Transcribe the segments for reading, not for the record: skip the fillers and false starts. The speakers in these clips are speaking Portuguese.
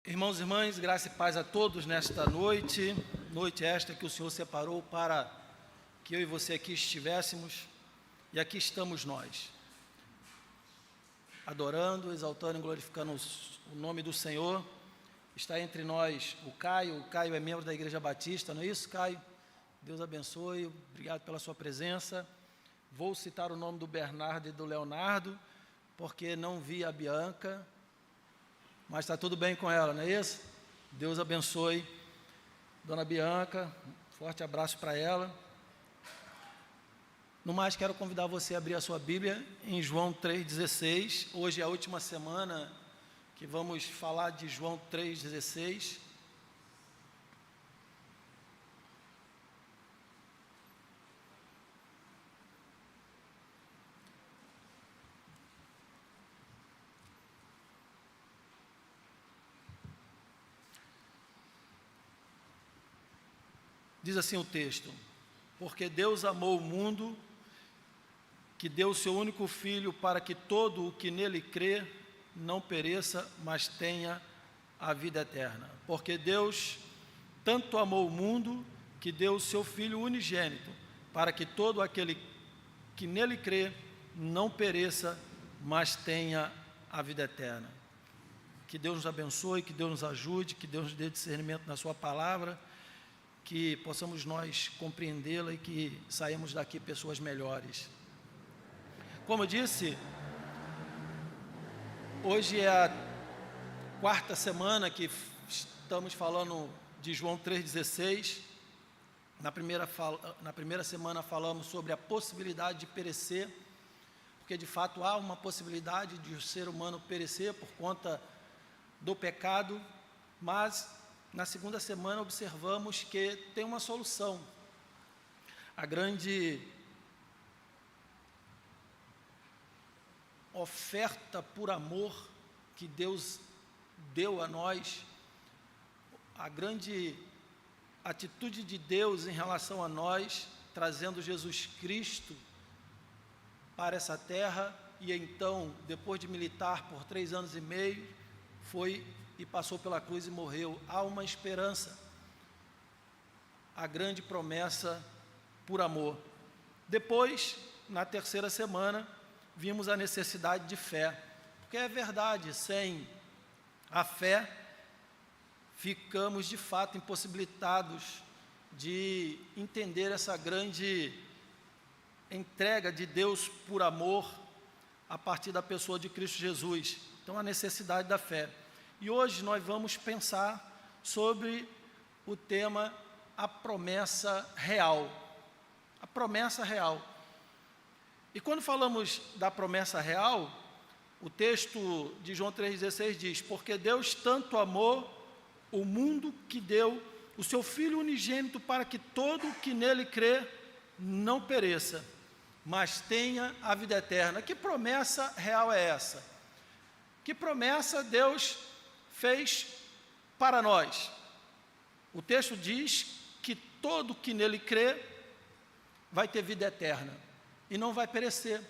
Irmãos e irmãs, graça e paz a todos nesta noite, noite esta que o Senhor separou para que eu e você aqui estivéssemos, e aqui estamos nós, adorando, exaltando e glorificando o nome do Senhor. Está entre nós o Caio é membro da Igreja Batista, não é isso, Caio? Deus abençoe, obrigado pela sua presença. Vou citar o nome do Bernardo e do Leonardo, porque não vi a Bianca, mas está tudo bem com ela, não é isso? Deus abençoe Dona Bianca, forte abraço para ela. No mais, quero convidar você a abrir a sua Bíblia em João 3,16. Hoje é a última semana que vamos falar de João 3,16. Diz assim o texto: porque Deus amou o mundo, que deu o seu único Filho, para que todo o que nele crê não pereça, mas tenha a vida eterna. Porque Deus tanto amou o mundo, que deu o seu Filho unigênito, para que todo aquele que nele crê não pereça, mas tenha a vida eterna. Que Deus nos abençoe, que Deus nos ajude, que Deus nos dê discernimento na sua palavra, que possamos nós compreendê-la e que saímos daqui pessoas melhores. Como eu disse, hoje é a quarta semana que estamos falando de João 3,16. Na primeira semana falamos sobre a possibilidade de perecer, porque de fato há uma possibilidade de o ser humano perecer por conta do pecado, mas na segunda semana observamos que tem uma solução. A grande oferta por amor que Deus deu a nós, a grande atitude de Deus em relação a nós, trazendo Jesus Cristo para essa terra, e então, depois de militar por 3 anos e meio, foi e passou pela cruz e morreu. Há uma esperança, a grande promessa por amor. Depois, na terceira semana, vimos a necessidade de fé, porque é verdade, sem a fé, ficamos de fato impossibilitados de entender essa grande entrega de Deus por amor a partir da pessoa de Cristo Jesus. Então, a necessidade da fé. E hoje nós vamos pensar sobre o tema a promessa real. A promessa real. E quando falamos da promessa real, o texto de João 3,16 diz: porque Deus tanto amou o mundo que deu o seu Filho unigênito, para que todo o que nele crê não pereça, mas tenha a vida eterna. Que promessa real é essa? Que promessa Deus fez para nós? O texto diz que todo que nele crê vai ter vida eterna e não vai perecer.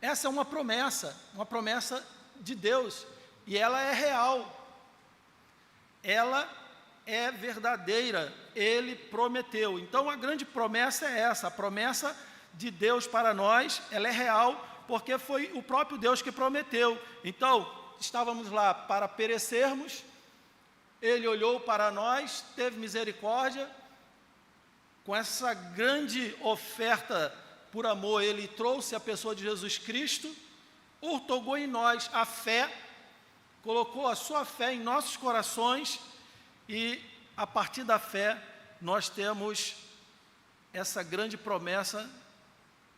Essa é uma promessa de Deus, e ela é real, ela é verdadeira, Ele prometeu. Então a grande promessa é essa, a promessa de Deus para nós, ela é real, porque foi o próprio Deus que prometeu. Então, estávamos lá para perecermos, Ele olhou para nós, teve misericórdia, com essa grande oferta por amor, Ele trouxe a pessoa de Jesus Cristo, outorgou em nós a fé, colocou a sua fé em nossos corações, e a partir da fé nós temos essa grande promessa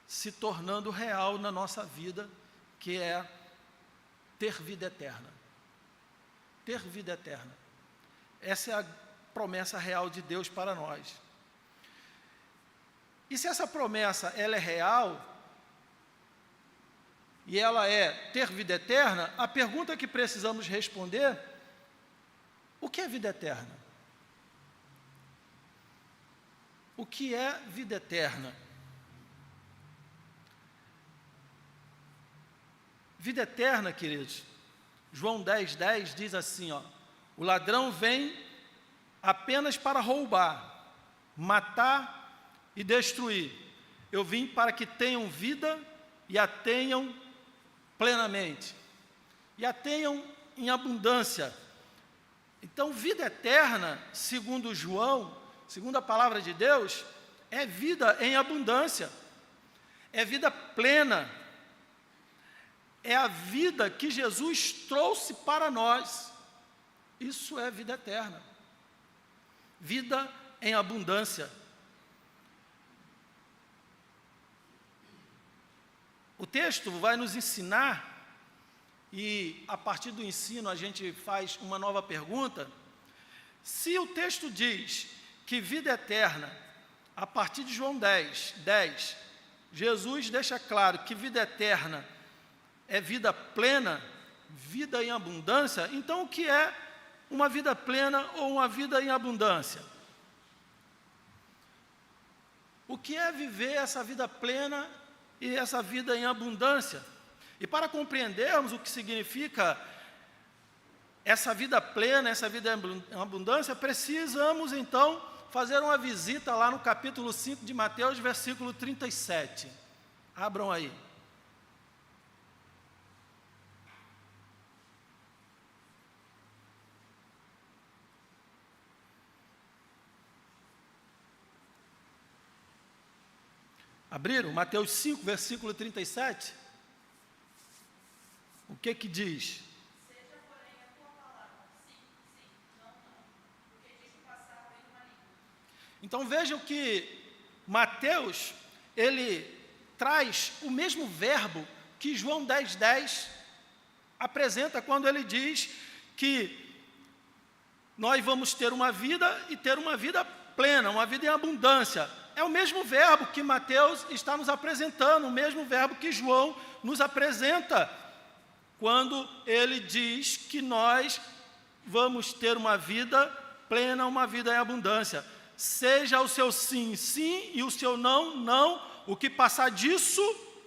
se tornando real na nossa vida, que é ter vida eterna. Ter vida eterna. Essa é a promessa real de Deus para nós. E se essa promessa ela é real, e ela é ter vida eterna, a pergunta que precisamos responder: o que é vida eterna? O que é vida eterna? Vida eterna, queridos, João 10:10 diz assim, ó: o ladrão vem apenas para roubar, matar e destruir. Eu vim para que tenham vida e a tenham plenamente, e a tenham em abundância. Então, vida eterna, segundo João, segundo a palavra de Deus, é vida em abundância, é vida plena, é a vida que Jesus trouxe para nós. Isso é vida eterna, vida em abundância. O texto vai nos ensinar, e a partir do ensino a gente faz uma nova pergunta. Se o texto diz que vida eterna, a partir de João 10, Jesus deixa claro que vida eterna é vida plena, vida em abundância. Então, o que é uma vida plena ou uma vida em abundância? O que é viver essa vida plena e essa vida em abundância? E para compreendermos o que significa essa vida plena, essa vida em abundância, precisamos então fazer uma visita lá no capítulo 5 de Mateus, versículo 37. Abram aí. Abriram? Mateus 5, versículo 37. O que diz? Seja, porém, a tua palavra, sim, sim, não, porque diz o passado vem do maligno. Então vejam que Mateus, ele traz o mesmo verbo que João 10:10 apresenta quando ele diz que nós vamos ter uma vida e ter uma vida plena, uma vida em abundância. É o mesmo verbo que Mateus está nos apresentando, o mesmo verbo que João nos apresenta quando ele diz que nós vamos ter uma vida plena, uma vida em abundância. Seja o seu sim, sim, e o seu não, não. O que passar disso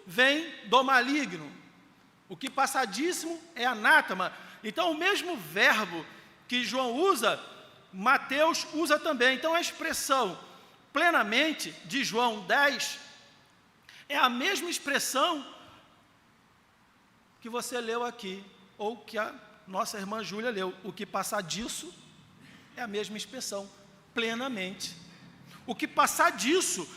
vem do maligno. O que passar disso é anátema. Então, o mesmo verbo que João usa, Mateus usa também. Então, a expressão plenamente de João 10 é a mesma expressão que você leu aqui, ou que a nossa irmã Júlia leu. O que passar disso é a mesma expressão, plenamente. O que passar disso,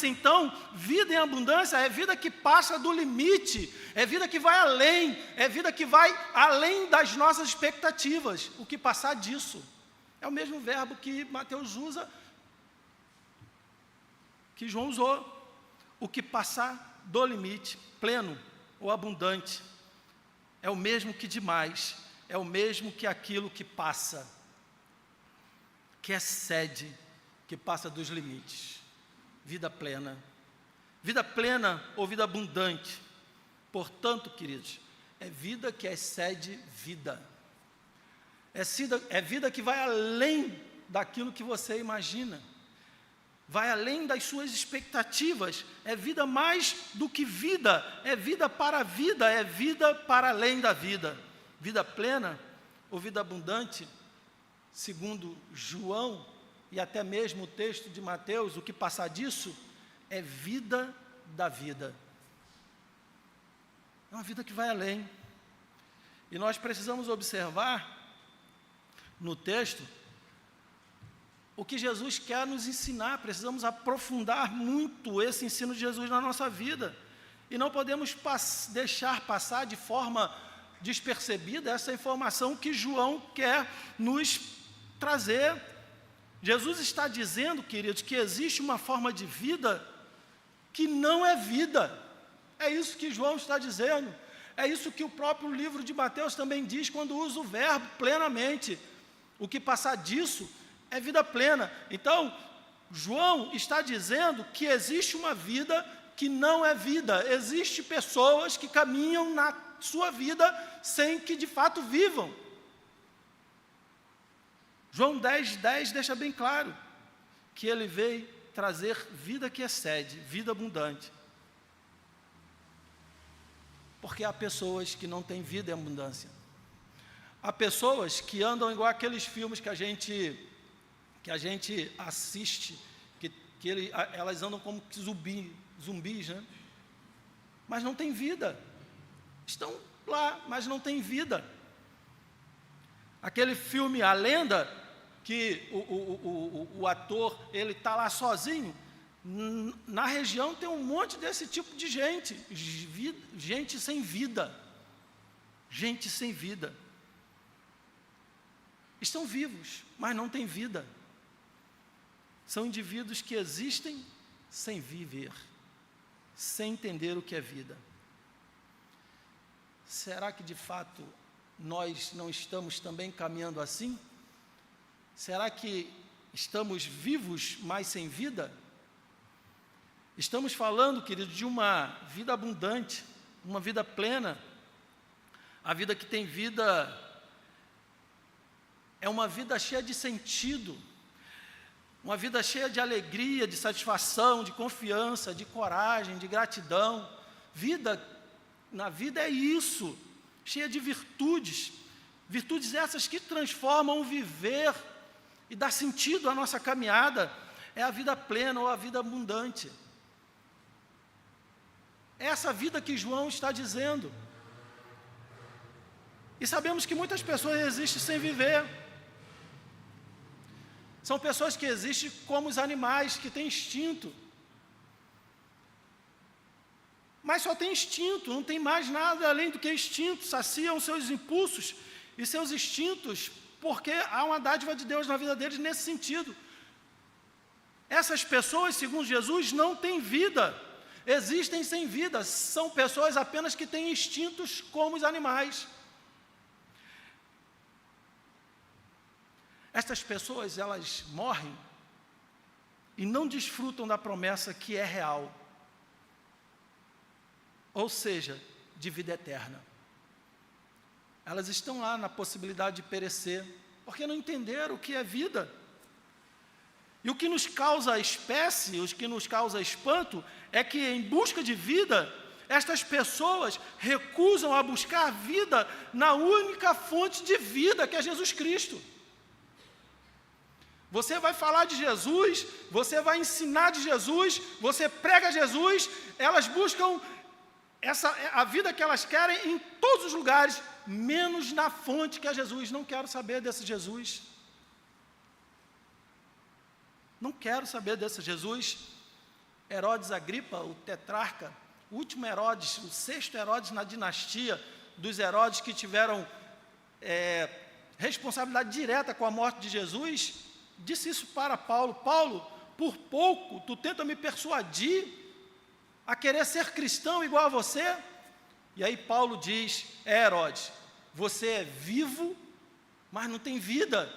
então, vida em abundância é vida que passa do limite, é vida que vai além, é vida que vai além das nossas expectativas. O que passar disso é o mesmo verbo que Mateus usa, que João usou. O que passar do limite, pleno ou abundante, é o mesmo que demais, é o mesmo que aquilo que passa, que excede, que passa dos limites. Vida plena ou vida abundante, portanto, queridos, é vida que excede vida, é vida que vai além daquilo que você imagina, vai além das suas expectativas, é vida mais do que vida, é vida para além da vida. Vida plena ou vida abundante, segundo João, e até mesmo o texto de Mateus, o que passar disso é vida da vida. É uma vida que vai além. E nós precisamos observar no texto o que Jesus quer nos ensinar. Precisamos aprofundar muito esse ensino de Jesus na nossa vida. E não podemos deixar passar de forma despercebida essa informação que João quer nos trazer. Jesus está dizendo, queridos, que existe uma forma de vida que não é vida. É isso que João está dizendo. É isso que o próprio livro de Mateus também diz quando usa o verbo plenamente. O que passar disso é vida plena. Então, João está dizendo que existe uma vida que não é vida. Existem pessoas que caminham na sua vida sem que de fato vivam. João 10:10 deixa bem claro que ele veio trazer vida que excede, vida abundante. Porque há pessoas que não têm vida em abundância. Há pessoas que andam igual aqueles filmes que a gente assiste, elas andam como zumbis, né? Mas não tem vida. Estão lá, mas não tem vida. Aquele filme A Lenda, que o ator, ele está lá sozinho, na região tem um monte desse tipo de gente, gente sem vida. Gente sem vida. Estão vivos, mas não têm vida. São indivíduos que existem sem viver, sem entender o que é vida. Será que de fato nós não estamos também caminhando assim? Será que estamos vivos, mas sem vida? Estamos falando, querido, de uma vida abundante, uma vida plena. A vida que tem vida é uma vida cheia de sentido, uma vida cheia de alegria, de satisfação, de confiança, de coragem, de gratidão. Na vida é isso, cheia de virtudes essas que transformam o viver e dá sentido à nossa caminhada. É a vida plena ou a vida abundante. É essa vida que João está dizendo. E sabemos que muitas pessoas existem sem viver. São pessoas que existem como os animais, que têm instinto. Mas só tem instinto, não tem mais nada além do que instinto, saciam seus impulsos e seus instintos, porque há uma dádiva de Deus na vida deles nesse sentido. Essas pessoas, segundo Jesus, não têm vida, existem sem vida, são pessoas apenas que têm instintos como os animais. Estas pessoas, elas morrem e não desfrutam da promessa que é real, ou seja, de vida eterna. Elas estão lá na possibilidade de perecer, porque não entenderam o que é vida. E o que nos causa espécie, o que nos causa espanto, é que em busca de vida, estas pessoas recusam a buscar a vida na única fonte de vida, que é Jesus Cristo. Você vai falar de Jesus, você vai ensinar de Jesus, você prega Jesus, elas buscam a vida que elas querem em todos os lugares, menos na fonte que é Jesus. Não quero saber desse Jesus. Não quero saber desse Jesus. Herodes Agripa, o tetrarca, o último Herodes, o sexto Herodes na dinastia dos Herodes que tiveram responsabilidade direta com a morte de Jesus, disse isso para Paulo: Paulo, por pouco tu tenta me persuadir a querer ser cristão igual a você? E aí Paulo diz: Herodes, você é vivo, mas não tem vida.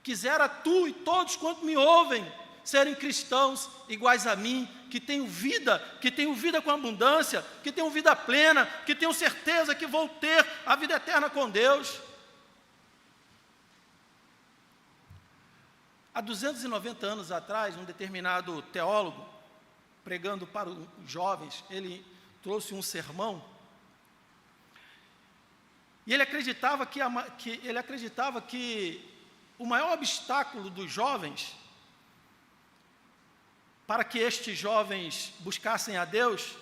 Quisera tu e todos quanto me ouvem serem cristãos iguais a mim, que tenham vida com abundância, que tenham vida plena, que tenham certeza que vou ter a vida eterna com Deus. Há 290 anos atrás, um determinado teólogo, pregando para os jovens, ele trouxe um sermão, e ele acreditava que o maior obstáculo dos jovens, para que estes jovens buscassem a Deus,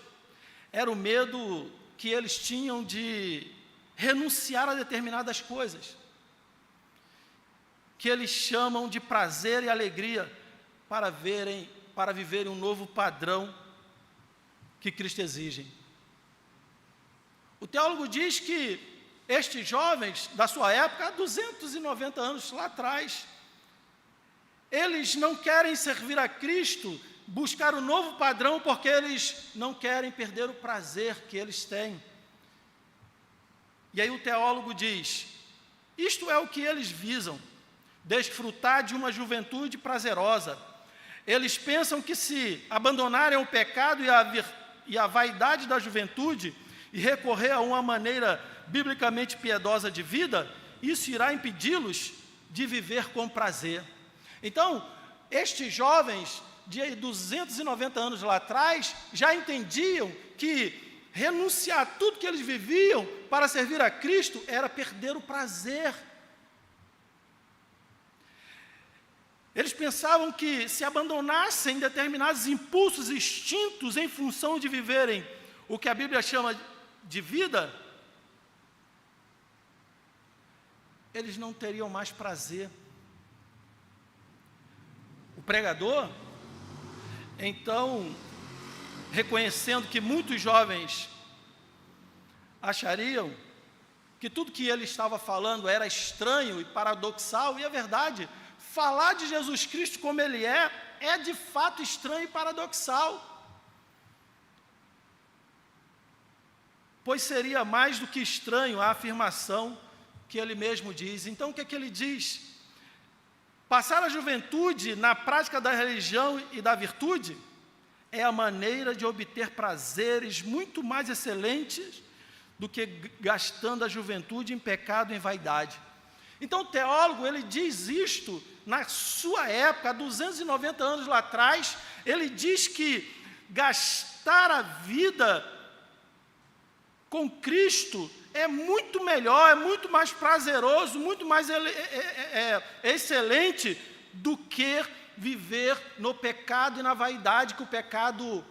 era o medo que eles tinham de renunciar a determinadas coisas, que eles chamam de prazer e alegria, para viverem um novo padrão que Cristo exige. O teólogo diz que estes jovens da sua época, há 290 anos lá atrás, eles não querem servir a Cristo, buscar um novo padrão, porque eles não querem perder o prazer que eles têm. E aí o teólogo diz: isto é o que eles visam, desfrutar de uma juventude prazerosa. Eles pensam que se abandonarem o pecado e a vaidade da juventude e recorrer a uma maneira biblicamente piedosa de vida, isso irá impedi-los de viver com prazer. Então, estes jovens de 290 anos lá atrás já entendiam que renunciar a tudo que eles viviam para servir a Cristo era perder o prazer. Eles pensavam que se abandonassem determinados impulsos, instintos, em função de viverem o que a Bíblia chama de vida, eles não teriam mais prazer. O pregador, então, reconhecendo que muitos jovens achariam que tudo que ele estava falando era estranho e paradoxal, e é verdade, falar de Jesus Cristo como ele é de fato estranho e paradoxal. Pois seria mais do que estranho a afirmação que ele mesmo diz. Então, o que é que ele diz? Passar a juventude na prática da religião e da virtude é a maneira de obter prazeres muito mais excelentes do que gastando a juventude em pecado e em vaidade. Então, o teólogo, ele diz isto na sua época, há 290 anos lá atrás, ele diz que gastar a vida com Cristo é muito melhor, é muito mais prazeroso, muito mais excelente do que viver no pecado e na vaidade que o pecado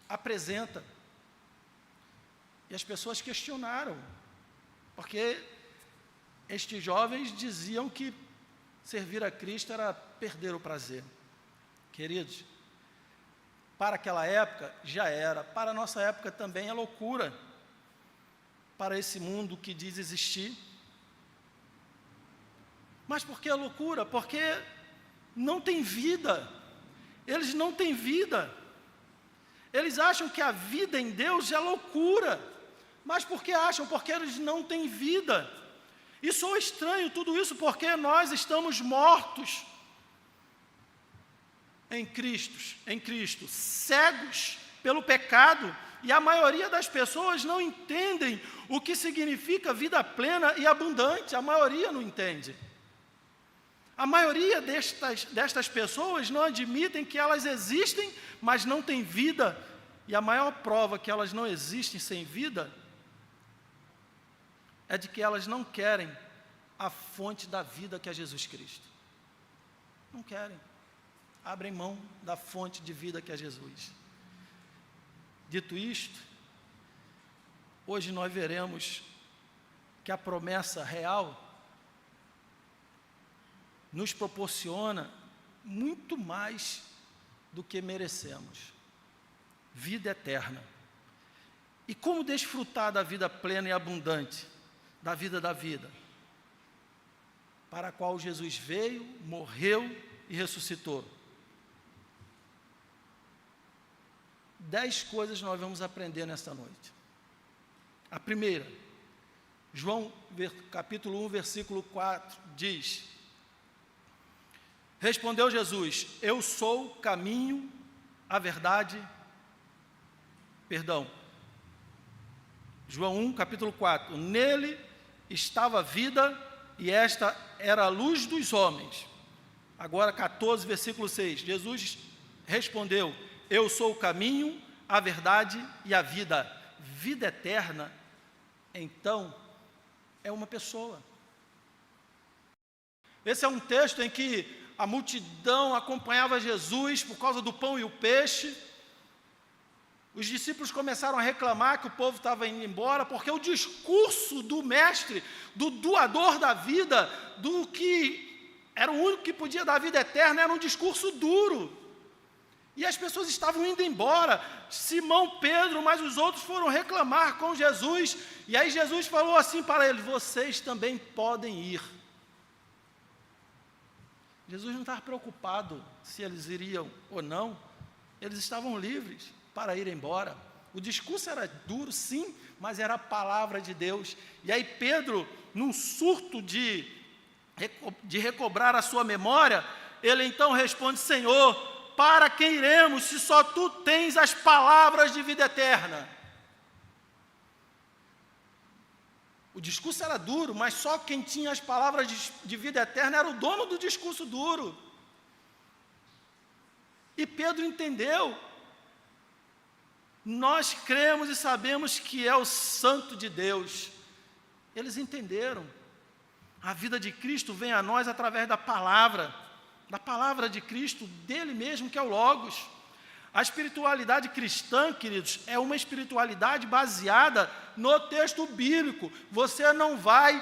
apresenta. E as pessoas questionaram, porque estes jovens diziam que servir a Cristo era perder o prazer. Queridos, para aquela época já era, para a nossa época também é loucura. Para esse mundo que diz existir. Mas por que a loucura? Porque não tem vida. Eles não têm vida. Eles acham que a vida em Deus é loucura. Mas por que acham? Porque eles não têm vida. E soa estranho tudo isso porque nós estamos mortos em Cristo, cegos pelo pecado. E a maioria das pessoas não entendem o que significa vida plena e abundante. A maioria não entende. A maioria destas pessoas não admitem que elas existem, mas não têm vida. E a maior prova que elas não existem sem vida é de que elas não querem a fonte da vida que é Jesus Cristo. Não querem. Abrem mão da fonte de vida que é Jesus. Dito isto, hoje nós veremos que a promessa real nos proporciona muito mais do que merecemos. Vida eterna. E como desfrutar da vida plena e abundante, da vida, para a qual Jesus veio, morreu e ressuscitou? 10 coisas nós vamos aprender nesta noite. A primeira, João capítulo 1, versículo 4, diz: respondeu Jesus, eu sou o caminho, a verdade, João 1, capítulo 4, nele estava a vida e esta era a luz dos homens. Agora 14, versículo 6, Jesus respondeu, eu sou o caminho, a verdade e a vida. Vida eterna, então, é uma pessoa. Esse é um texto em que a multidão acompanhava Jesus por causa do pão e o peixe. Os discípulos começaram a reclamar que o povo estava indo embora, porque o discurso do mestre, do doador da vida, do que era o único que podia dar vida eterna, era um discurso duro. E as pessoas estavam indo embora. Simão, Pedro, mas os outros foram reclamar com Jesus. E aí Jesus falou assim para eles, vocês também podem ir. Jesus não estava preocupado se eles iriam ou não. Eles estavam livres para ir embora. O discurso era duro, sim, mas era a palavra de Deus. E aí Pedro, num surto de recobrar a sua memória, ele então responde, Senhor, para quem iremos, se só tu tens as palavras de vida eterna? O discurso era duro, mas só quem tinha as palavras de vida eterna era o dono do discurso duro. E Pedro entendeu Nós cremos e sabemos que é o Santo de Deus. Eles entenderam. A vida de Cristo vem a nós através da palavra de Cristo, dele mesmo, que é o Logos. A espiritualidade cristã, queridos, é uma espiritualidade baseada no texto bíblico. Você não vai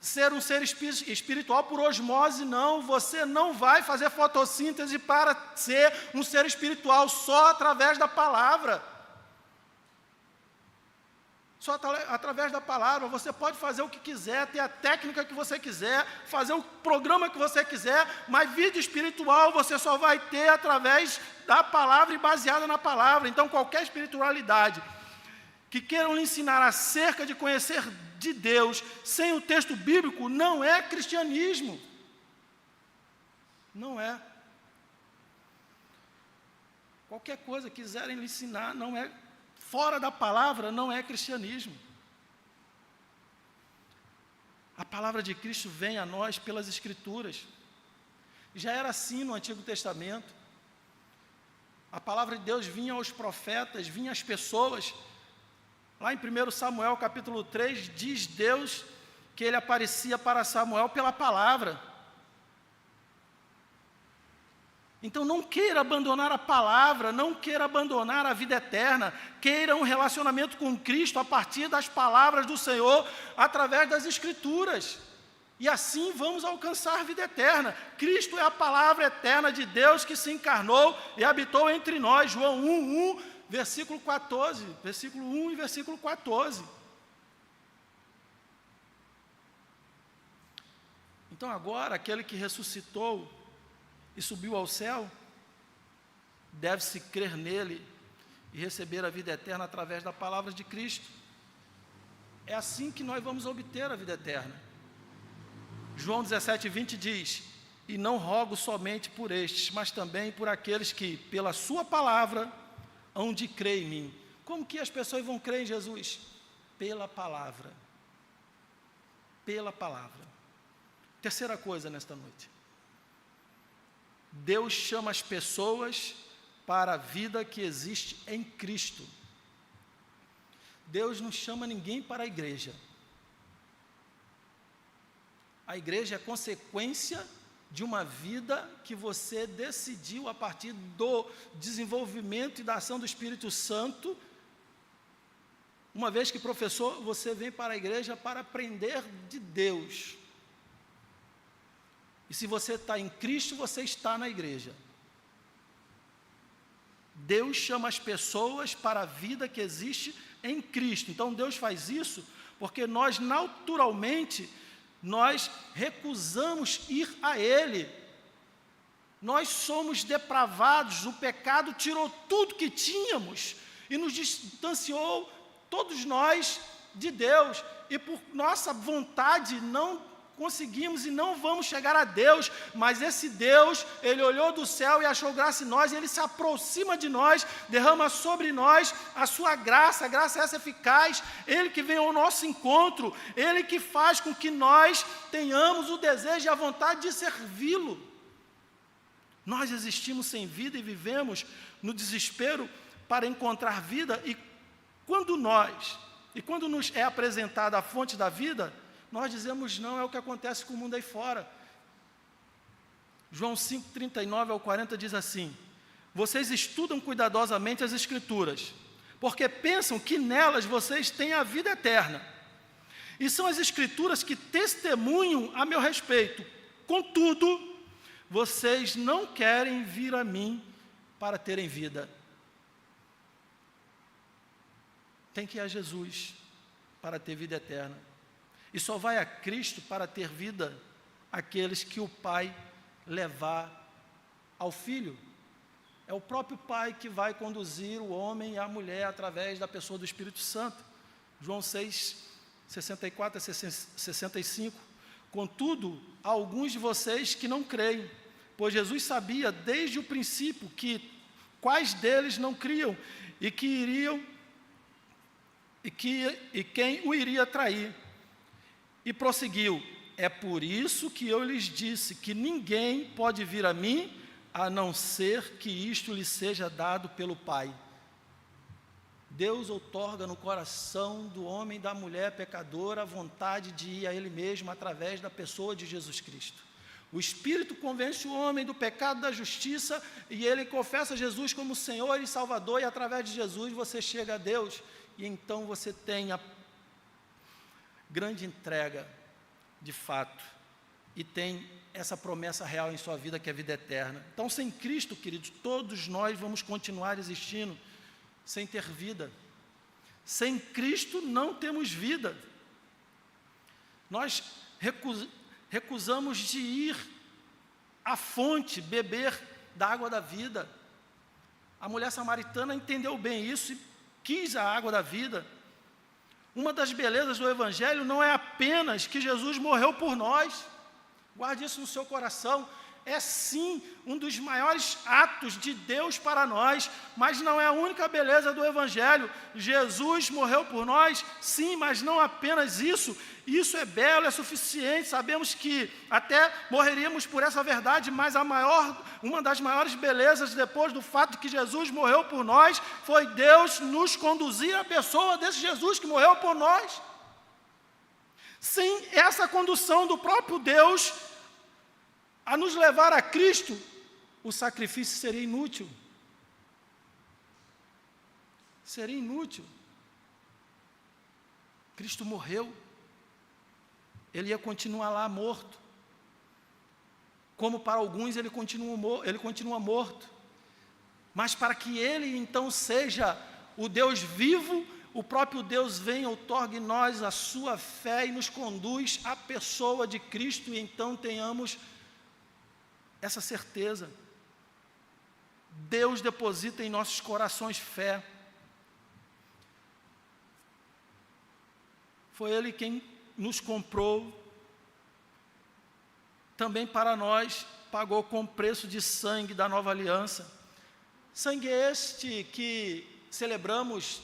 ser um ser espiritual por osmose, não. Você não vai fazer fotossíntese para ser um ser espiritual só através da palavra. Só através da palavra. Você pode fazer o que quiser, ter a técnica que você quiser, fazer o programa que você quiser, mas vida espiritual você só vai ter através da palavra e baseada na palavra. Então, qualquer espiritualidade que queiram lhe ensinar acerca de conhecer de Deus sem o texto bíblico não é cristianismo. Não é. Qualquer coisa que quiserem lhe ensinar não é, fora da palavra, não é cristianismo. A palavra de Cristo vem a nós pelas Escrituras. Já era assim no Antigo Testamento. A palavra de Deus vinha aos profetas, vinha às pessoas. Lá em 1 Samuel capítulo 3, diz Deus que ele aparecia para Samuel pela palavra. Então não queira abandonar a palavra, não queira abandonar a vida eterna, queira um relacionamento com Cristo a partir das palavras do Senhor, através das Escrituras. E assim vamos alcançar a vida eterna. Cristo é a palavra eterna de Deus que se encarnou e habitou entre nós. João 1:1, versículo 14, versículo 1 e versículo 14. Então agora, aquele que ressuscitou e subiu ao céu, deve-se crer nele e receber a vida eterna através da palavra de Cristo. É assim que nós vamos obter a vida eterna. João 17:20 diz: e não rogo somente por estes, mas também por aqueles que, pela sua palavra, hão de crer em mim. Como que as pessoas vão crer em Jesus? Pela palavra. Pela palavra. Terceira coisa nesta noite. Deus chama as pessoas para a vida que existe em Cristo. Deus não chama ninguém para a igreja. A igreja é consequência de uma vida que você decidiu a partir do desenvolvimento e da ação do Espírito Santo. Uma vez que professor, você vem para a igreja para aprender de Deus. E se você está em Cristo, você está na igreja. Deus chama as pessoas para a vida que existe em Cristo. Então Deus faz isso porque nós naturalmente nós recusamos ir a Ele. Nós somos depravados, o pecado tirou tudo que tínhamos e nos distanciou, todos nós, de Deus. E por nossa vontade não conseguimos e não vamos chegar a Deus, mas esse Deus, Ele olhou do céu e achou graça em nós, e Ele se aproxima de nós, derrama sobre nós a sua graça, a graça essa eficaz, Ele que vem ao nosso encontro, Ele que faz com que nós tenhamos o desejo e a vontade de servi-lo. Nós existimos sem vida e vivemos no desespero para encontrar vida, e quando nos é apresentada a fonte da vida, nós dizemos não, é o que acontece com o mundo aí fora. João 5:39-40 diz assim: vocês estudam cuidadosamente as Escrituras, porque pensam que nelas vocês têm a vida eterna. E são as Escrituras que testemunham a meu respeito. Contudo, vocês não querem vir a mim para terem vida. Tem que ir a Jesus para ter vida eterna. E só vai a Cristo para ter vida aqueles que o Pai levar ao Filho. É o próprio Pai que vai conduzir o homem e a mulher através da pessoa do Espírito Santo. João 6:64-65. Contudo, há alguns de vocês que não creem, pois Jesus sabia desde o princípio que quais deles não criam e quem o iria trair. E prosseguiu: é por isso que eu lhes disse que ninguém pode vir a mim, a não ser que isto lhe seja dado pelo Pai. Deus outorga no coração do homem e da mulher pecadora a vontade de ir a Ele mesmo através da pessoa de Jesus Cristo. O Espírito convence o homem do pecado, da justiça, e ele confessa Jesus como Senhor e Salvador, e através de Jesus você chega a Deus, e então você tem a grande entrega, de fato, e tem essa promessa real em sua vida, que é a vida eterna. Então, sem Cristo, queridos, todos nós vamos continuar existindo sem ter vida. Sem Cristo não temos vida. Nós recusamos de ir à fonte, beber da água da vida. A mulher samaritana entendeu bem isso e quis a água da vida. Uma das belezas do Evangelho não é apenas que Jesus morreu por nós. Guarde isso no seu coração. É sim um dos maiores atos de Deus para nós, mas não é a única beleza do Evangelho. Jesus morreu por nós, sim, mas não apenas isso. Isso é belo, é suficiente. Sabemos que até morreríamos por essa verdade, mas uma das maiores belezas depois do fato de que Jesus morreu por nós, foi Deus nos conduzir à pessoa desse Jesus que morreu por nós. Sem essa condução do próprio Deus a nos levar a Cristo, o sacrifício seria inútil. Seria inútil. Cristo morreu. Ele ia continuar lá morto. Como para alguns ele continua morto. Mas para que ele então seja o Deus vivo, o próprio Deus vem, outorga em nós a sua fé e nos conduz à pessoa de Cristo, e então tenhamos essa certeza. Deus deposita em nossos corações fé. Foi Ele quem nos comprou. Também para nós pagou com preço de sangue da nova aliança. Sangue este que celebramos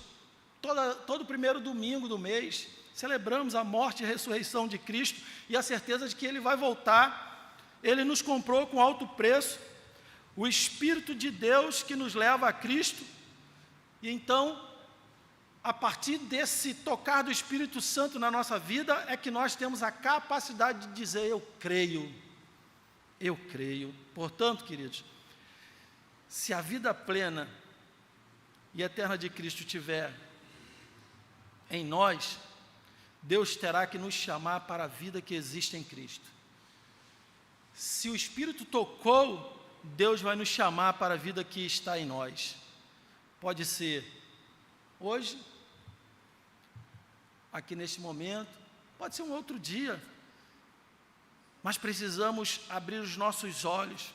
todo primeiro domingo do mês. Celebramos a morte e a ressurreição de Cristo e a certeza de que Ele vai voltar. Ele nos comprou com alto preço, o Espírito de Deus que nos leva a Cristo, e então, a partir desse tocar do Espírito Santo na nossa vida, é que nós temos a capacidade de dizer, eu creio. Portanto, queridos, se a vida plena e eterna de Cristo estiver em nós, Deus terá que nos chamar para a vida que existe em Cristo. Se o Espírito tocou, Deus vai nos chamar para a vida que está em nós. Pode ser hoje, aqui neste momento, pode ser um outro dia, mas precisamos abrir os nossos olhos,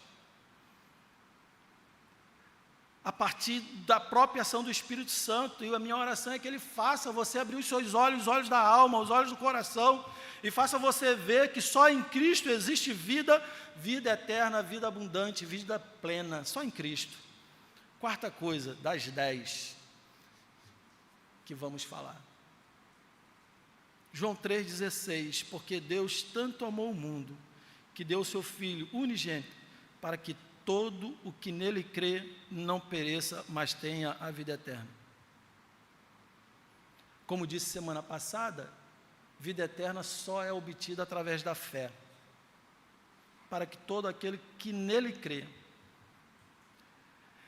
a partir da própria ação do Espírito Santo, e a minha oração é que Ele faça você abrir os seus olhos, os olhos da alma, os olhos do coração, e faça você ver que só em Cristo existe vida, vida eterna, vida abundante, vida plena, só em Cristo. Quarta coisa, das 10, que vamos falar. João 3,16, porque Deus tanto amou o mundo, que deu o seu Filho unigênito, para que todo o que nele crê não pereça, mas tenha a vida eterna. Como disse semana passada, vida eterna só é obtida através da fé, para que todo aquele que nele crê.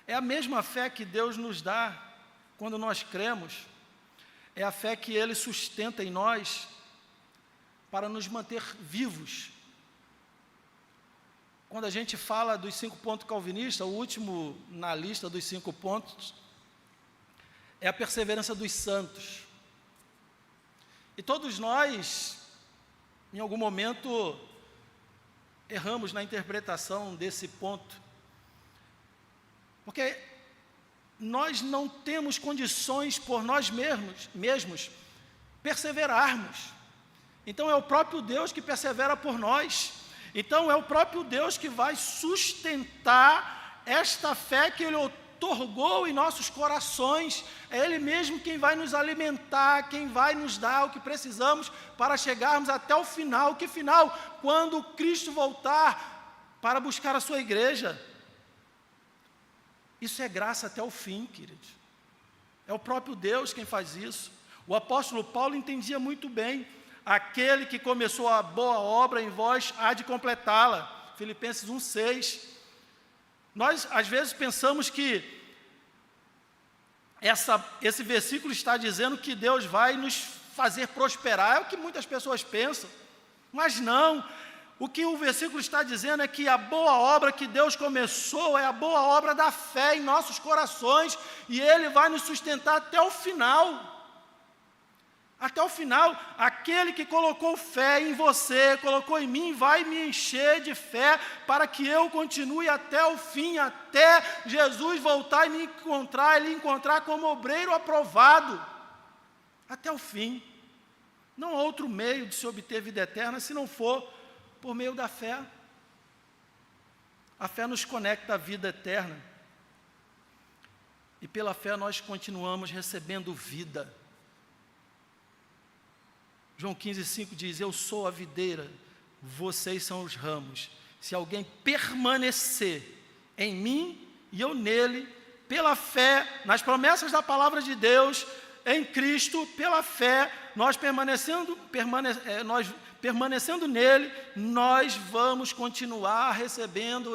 É a mesma fé que Deus nos dá quando nós cremos, é a fé que Ele sustenta em nós para nos manter vivos. Quando a gente fala dos 5 pontos calvinistas, o último na lista dos 5 pontos é a perseverança dos santos. E todos nós, em algum momento, erramos na interpretação desse ponto, porque nós não temos condições por nós mesmos perseverarmos. Então é o próprio Deus que persevera por nós. Então é o próprio Deus que vai sustentar esta fé que Ele otorgou em nossos corações. É Ele mesmo quem vai nos alimentar, quem vai nos dar o que precisamos para chegarmos até o final. Que final? Quando Cristo voltar para buscar a sua igreja. Isso é graça até o fim, queridos. É o próprio Deus quem faz isso. O apóstolo Paulo entendia muito bem: aquele que começou a boa obra em vós há de completá-la. Filipenses 1,6. Nós, às vezes, pensamos que esse versículo está dizendo que Deus vai nos fazer prosperar. É o que muitas pessoas pensam. Mas não. O que o versículo está dizendo é que a boa obra que Deus começou é a boa obra da fé em nossos corações, e Ele vai nos sustentar até o final. Até o final. Aquele que colocou fé em você, colocou em mim, vai me encher de fé para que eu continue até o fim, até Jesus voltar e me encontrar, Ele encontrar como obreiro aprovado, até o fim. Não há outro meio de se obter vida eterna se não for por meio da fé. A fé nos conecta à vida eterna, e pela fé nós continuamos recebendo vida. João 15,5 diz: eu sou a videira, vocês são os ramos. Se alguém permanecer em mim e eu nele, pela fé, nas promessas da palavra de Deus, em Cristo, pela fé, nós permanecendo nele, nós vamos continuar recebendo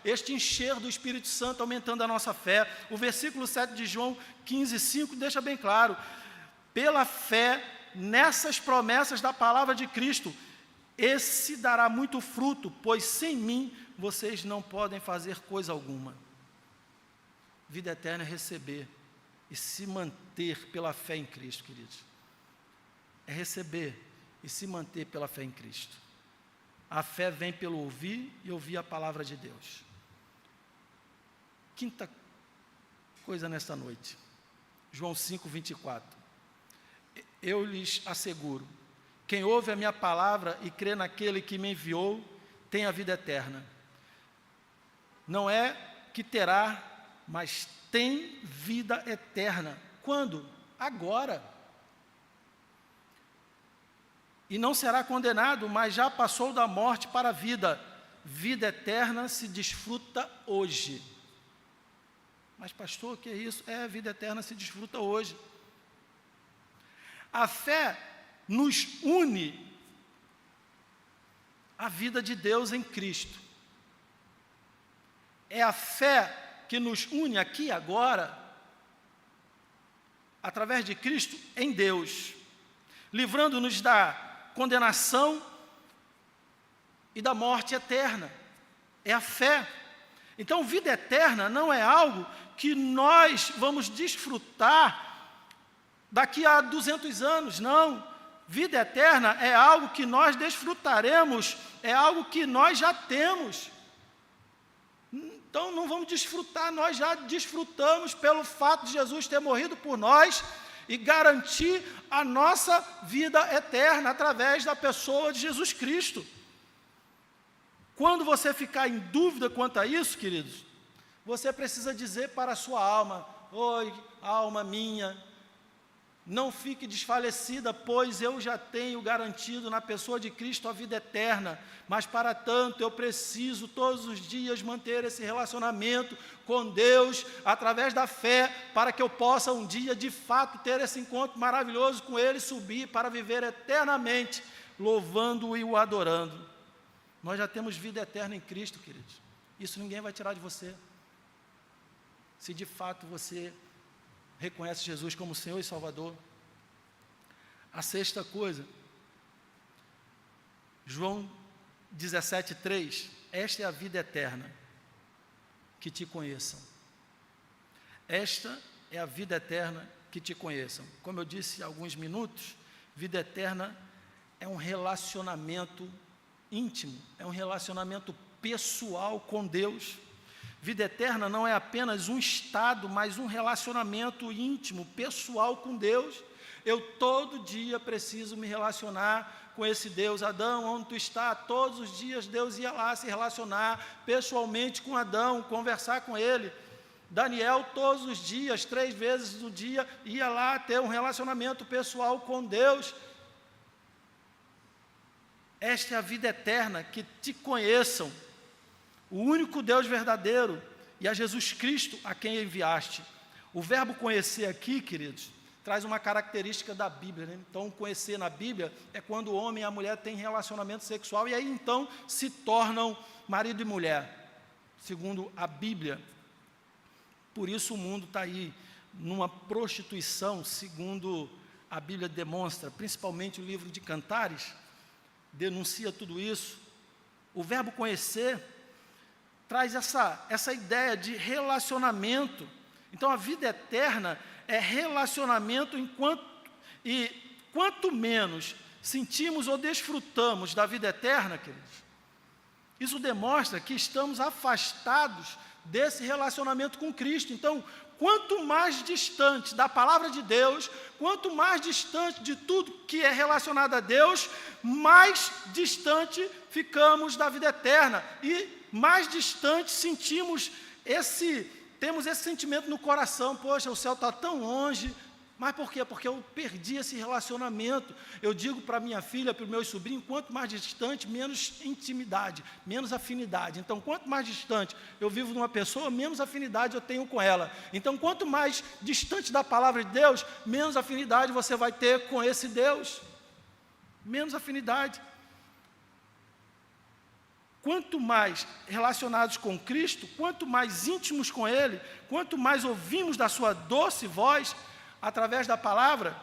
este encher do Espírito Santo, aumentando a nossa fé. O versículo 7 de João 15,5 deixa bem claro: pela fé, nessas promessas da palavra de Cristo, esse dará muito fruto, pois sem mim vocês não podem fazer coisa alguma. Vida eterna é receber e se manter pela fé em Cristo, queridos. É receber e se manter pela fé em Cristo. A fé vem pelo ouvir e ouvir a palavra de Deus. Quinta coisa nesta noite, João 5,24. Eu lhes asseguro, quem ouve a minha palavra e crê naquele que me enviou, tem a vida eterna. Não é que terá, mas tem vida eterna. Quando? Agora. E não será condenado, mas já passou da morte para a vida. Vida eterna se desfruta hoje. Mas pastor, o que é isso? Vida eterna se desfruta hoje. A fé nos une à vida de Deus em Cristo. É a fé que nos une aqui e agora, através de Cristo, em Deus, livrando-nos da condenação e da morte eterna. É a fé. Então, vida eterna não é algo que nós vamos desfrutar daqui a 200 anos, não. Vida eterna é algo que nós desfrutaremos, é algo que nós já temos. Então não vamos desfrutar, nós já desfrutamos pelo fato de Jesus ter morrido por nós e garantir a nossa vida eterna através da pessoa de Jesus Cristo. Quando você ficar em dúvida quanto a isso, queridos, você precisa dizer para a sua alma: oi, alma minha, não fique desfalecida, pois eu já tenho garantido na pessoa de Cristo a vida eterna, mas para tanto eu preciso todos os dias manter esse relacionamento com Deus, através da fé, para que eu possa um dia de fato ter esse encontro maravilhoso com Ele, subir para viver eternamente, louvando-o e o adorando. Nós já temos vida eterna em Cristo, queridos. Isso ninguém vai tirar de você. Se de fato você reconhece Jesus como Senhor e Salvador. A sexta coisa, João 17,3, esta é a vida eterna, que te conheçam. Esta é a vida eterna, que te conheçam. Como eu disse há alguns minutos, vida eterna é um relacionamento íntimo, é um relacionamento pessoal com Deus. Vida eterna não é apenas um estado, mas um relacionamento íntimo, pessoal com Deus. Eu todo dia preciso me relacionar com esse Deus. Adão, onde tu está? Todos os dias Deus ia lá se relacionar pessoalmente com Adão, conversar com ele. Daniel, todos os dias, 3 vezes no dia, ia lá ter um relacionamento pessoal com Deus. Esta é a vida eterna, que te conheçam, o único Deus verdadeiro, e a Jesus Cristo a quem enviaste. O verbo conhecer aqui, queridos, traz uma característica da Bíblia, né? Então, conhecer na Bíblia é quando o homem e a mulher têm relacionamento sexual, e aí então se tornam marido e mulher, segundo a Bíblia. Por isso o mundo está aí numa prostituição, segundo a Bíblia demonstra, principalmente o livro de Cantares, denuncia tudo isso. O verbo conhecer traz essa ideia de relacionamento. Então, a vida eterna é relacionamento e quanto menos sentimos ou desfrutamos da vida eterna, queridos, isso demonstra que estamos afastados desse relacionamento com Cristo. Então, quanto mais distante da palavra de Deus, quanto mais distante de tudo que é relacionado a Deus, mais distante ficamos da vida eterna e mais distante temos esse sentimento no coração. Poxa, o céu está tão longe. Mas por quê? Porque eu perdi esse relacionamento. Eu digo para minha filha, para os meus sobrinhos, quanto mais distante, menos intimidade, menos afinidade. Então, quanto mais distante eu vivo de uma pessoa, menos afinidade eu tenho com ela. Então, quanto mais distante da palavra de Deus, menos afinidade você vai ter com esse Deus. Menos afinidade. Quanto mais relacionados com Cristo, quanto mais íntimos com Ele, quanto mais ouvimos da sua doce voz, através da palavra,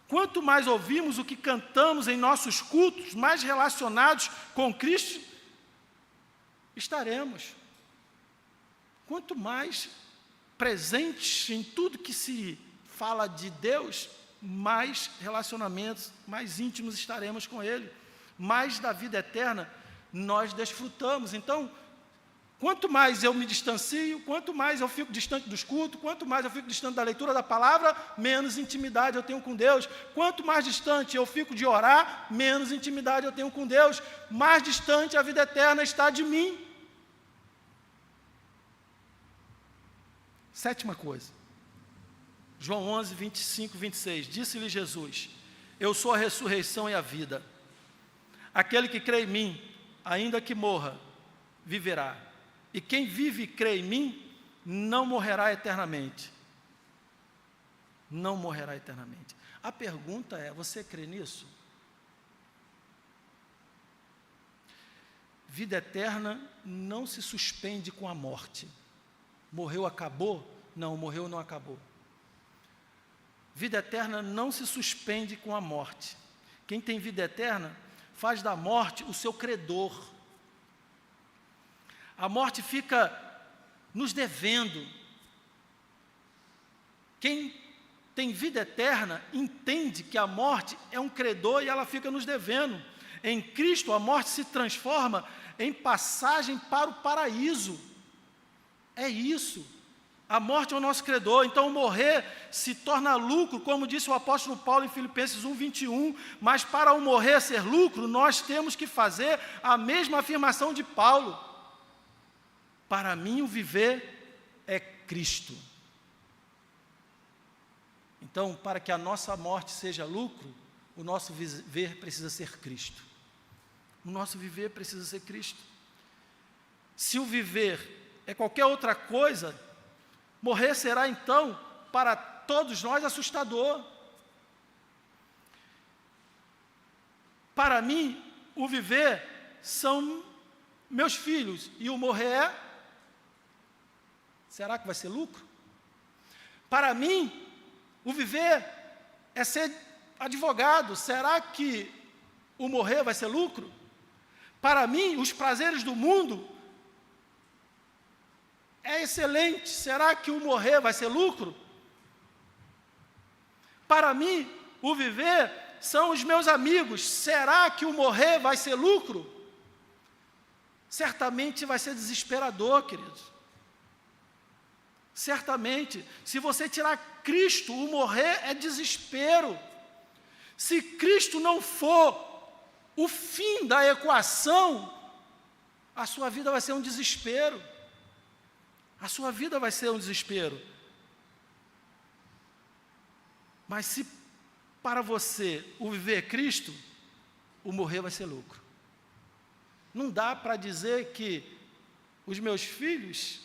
quanto mais ouvimos o que cantamos em nossos cultos, mais relacionados com Cristo estaremos. Quanto mais presentes em tudo que se fala de Deus, mais relacionamentos, mais íntimos estaremos com Ele, mais da vida eterna nós desfrutamos. Então, quanto mais eu me distancio, quanto mais eu fico distante dos cultos, quanto mais eu fico distante da leitura da palavra, menos intimidade eu tenho com Deus. Quanto mais distante eu fico de orar, menos intimidade eu tenho com Deus. Mais distante a vida eterna está de mim. Sétima coisa. João 11, 25, 26. Disse-lhe Jesus: eu sou a ressurreição e a vida. Aquele que crê em mim, ainda que morra, viverá. E quem vive e crê em mim, não morrerá eternamente. Não morrerá eternamente. A pergunta é, você crê nisso? Vida eterna não se suspende com a morte. Morreu, acabou? Não, morreu, não acabou. Vida eterna não se suspende com a morte. Quem tem vida eterna faz da morte o seu credor. A morte fica nos devendo. Quem tem vida eterna entende que a morte é um credor e ela fica nos devendo. Em Cristo, a morte se transforma em passagem para o paraíso. É isso. A morte é o nosso credor. Então, morrer se torna lucro, como disse o apóstolo Paulo em Filipenses 1, 21. Mas para o morrer ser lucro, nós temos que fazer a mesma afirmação de Paulo. Para mim, o viver é Cristo. Então, para que a nossa morte seja lucro, o nosso viver precisa ser Cristo. O nosso viver precisa ser Cristo. Se o viver é qualquer outra coisa, morrer será, então, para todos nós, assustador. Para mim, o viver são meus filhos, e o morrer é... Será que vai ser lucro? Para mim, o viver é ser advogado. Será que o morrer vai ser lucro? Para mim, os prazeres do mundo é excelente. Será que o morrer vai ser lucro? Para mim, o viver são os meus amigos. Será que o morrer vai ser lucro? Certamente vai ser desesperador, queridos. Certamente, se você tirar Cristo, o morrer é desespero. Se Cristo não for o fim da equação, a sua vida vai ser um desespero. A sua vida vai ser um desespero. Mas se para você o viver é Cristo, o morrer vai ser lucro. Não dá para dizer que os meus filhos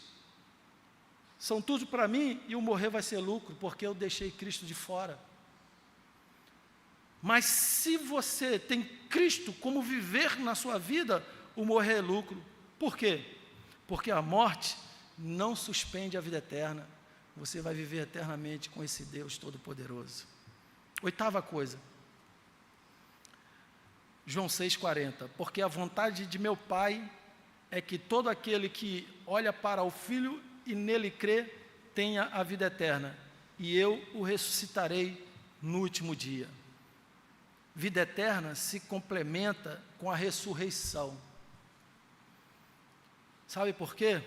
são tudo para mim e o morrer vai ser lucro, porque eu deixei Cristo de fora. Mas se você tem Cristo como viver na sua vida, o morrer é lucro. Por quê? Porque a morte não suspende a vida eterna. Você vai viver eternamente com esse Deus Todo-Poderoso. 8ª coisa. João 6,40. Porque a vontade de meu Pai é que todo aquele que olha para o Filho e nele crê, tenha a vida eterna. E eu o ressuscitarei no último dia. Vida eterna se complementa com a ressurreição. Sabe por quê?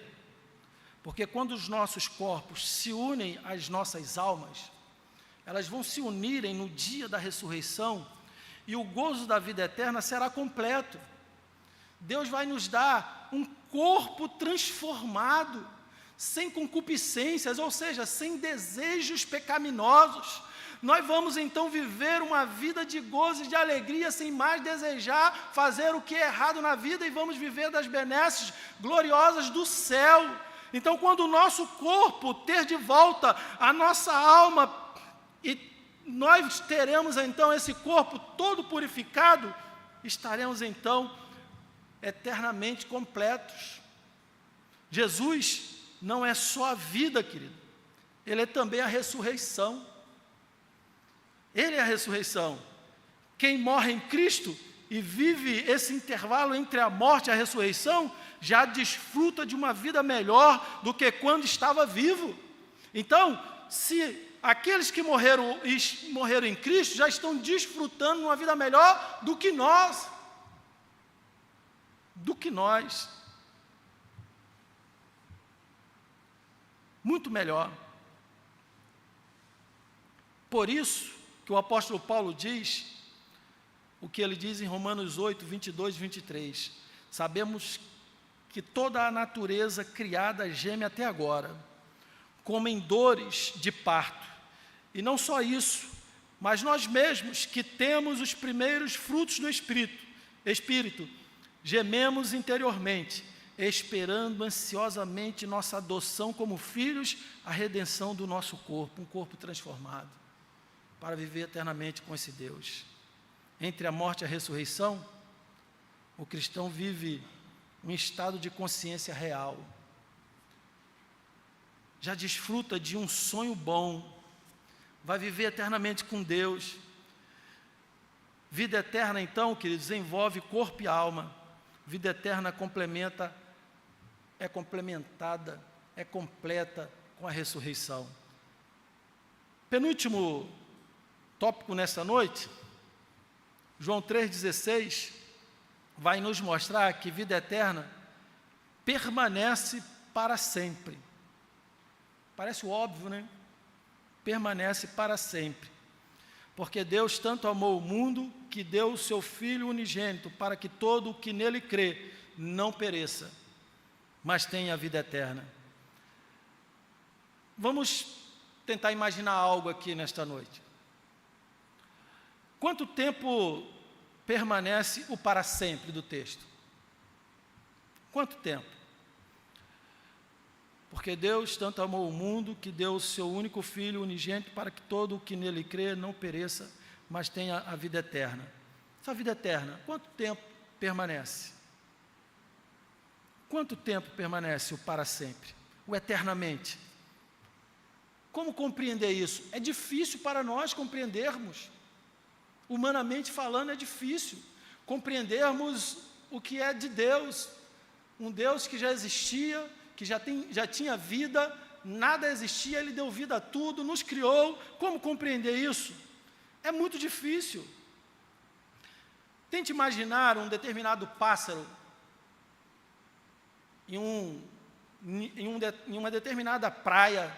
Porque quando os nossos corpos se unem às nossas almas, elas vão se unirem no dia da ressurreição e o gozo da vida eterna será completo. Deus vai nos dar um corpo transformado, sem concupiscências, ou seja, sem desejos pecaminosos. Nós vamos então viver uma vida de gozo e de alegria, sem mais desejar fazer o que é errado na vida, e vamos viver das benesses gloriosas do céu. Então, quando o nosso corpo ter de volta a nossa alma, e nós teremos então esse corpo todo purificado, estaremos então eternamente completos. Jesus não é só a vida, querido, Ele é também a ressurreição. Ele é a ressurreição. Quem morre em Cristo e vive esse intervalo entre a morte e a ressurreição, já desfruta de uma vida melhor do que quando estava vivo. Então, se aqueles que morreram em Cristo já estão desfrutando de uma vida melhor do que nós. Muito melhor. Por isso que o apóstolo Paulo diz, o que ele diz em Romanos 8, 22 e 23. Sabemos que toda a natureza criada geme até agora, como em dores de parto. E não só isso, mas nós mesmos que temos os primeiros frutos do Espírito, gememos interiormente, esperando ansiosamente nossa adoção como filhos, a redenção do nosso corpo, um corpo transformado, para viver eternamente com esse Deus. Entre a morte e a ressurreição, o cristão vive um estado de consciência real. Já desfruta de um sonho bom, vai viver eternamente com Deus. Vida eterna, então, queridos, envolve corpo e alma. Vida eterna é complementada, é completa com a ressurreição. Penúltimo tópico nesta noite, João 3,16, vai nos mostrar que vida eterna permanece para sempre. Parece óbvio, né? Permanece para sempre. Porque Deus tanto amou o mundo que deu o seu Filho unigênito para que todo o que nele crê não pereça, mas tenha a vida eterna. Vamos tentar imaginar algo aqui nesta noite. Quanto tempo permanece o para sempre do texto? Quanto tempo? Porque Deus tanto amou o mundo que deu o seu único Filho unigênito para que todo o que nele crê não pereça, mas tenha a vida eterna. Essa vida eterna, quanto tempo permanece? Quanto tempo permanece o para sempre? O eternamente? Como compreender isso? É difícil para nós compreendermos. Humanamente falando, é difícil compreendermos o que é de Deus. Um Deus que já existia, que já tinha vida, nada existia, Ele deu vida a tudo, nos criou. Como compreender isso? É muito difícil. Tente imaginar um determinado pássaro em uma determinada praia.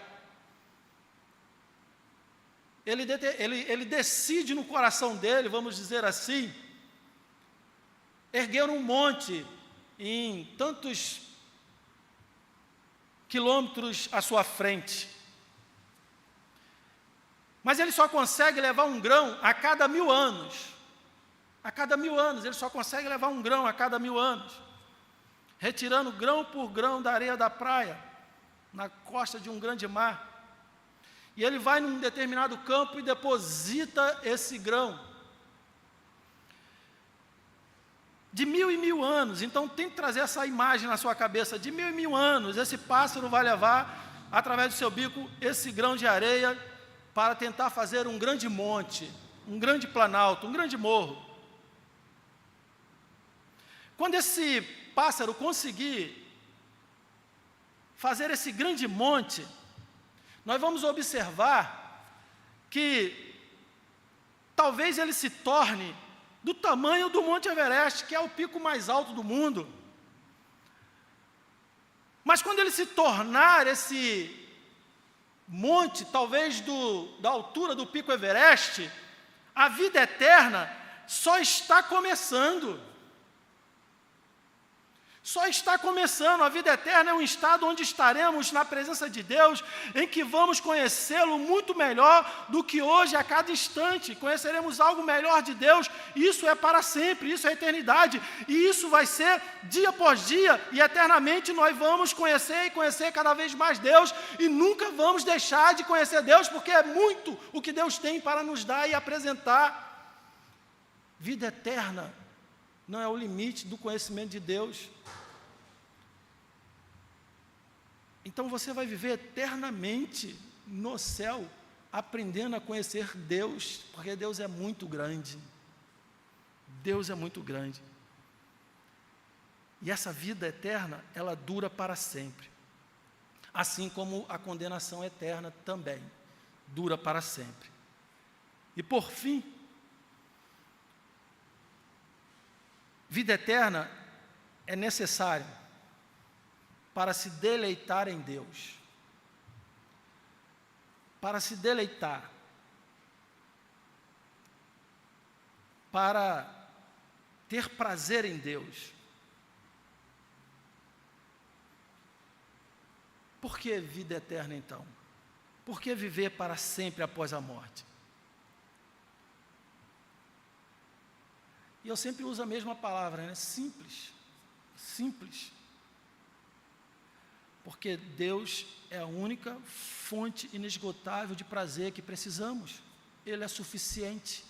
Ele decide no coração dele, vamos dizer assim, erguer um monte em tantos quilômetros à sua frente. Mas ele só consegue levar um grão a cada 1000 anos. A cada 1000 anos, ele só consegue levar um grão a cada 1000 anos. Retirando grão por grão da areia da praia. na costa de um grande mar. E ele vai num determinado campo e deposita esse grão. De 1000 em 1000 anos, então tem que trazer essa imagem na sua cabeça, de 1000 em 1000 anos, esse pássaro vai levar, através do seu bico, esse grão de areia, para tentar fazer um grande monte, um grande planalto, um grande morro. Quando esse pássaro conseguir fazer esse grande monte, nós vamos observar que talvez ele se torne do tamanho do Monte Everest, que é o pico mais alto do mundo. Mas quando ele se tornar esse monte, talvez da altura do pico Everest, a vida eterna só está começando. Só está começando. A vida eterna é um estado onde estaremos na presença de Deus, em que vamos conhecê-lo muito melhor do que hoje, a cada instante. Conheceremos algo melhor de Deus. Isso é para sempre, isso é eternidade. E isso vai ser dia após dia, e eternamente nós vamos conhecer e conhecer cada vez mais Deus, e nunca vamos deixar de conhecer Deus, porque é muito o que Deus tem para nos dar e apresentar. Vida eterna não é o limite do conhecimento de Deus. Então você vai viver eternamente no céu, aprendendo a conhecer Deus, porque Deus é muito grande. Deus é muito grande. E essa vida eterna, ela dura para sempre. Assim como a condenação eterna também dura para sempre. E por fim, vida eterna é necessária para se deleitar em Deus. Para se deleitar. Para ter prazer em Deus. Por que vida eterna então? Por que viver para sempre após a morte? E eu sempre uso a mesma palavra, né? Simples. Simples. Porque Deus é a única fonte inesgotável de prazer que precisamos. Ele é suficiente.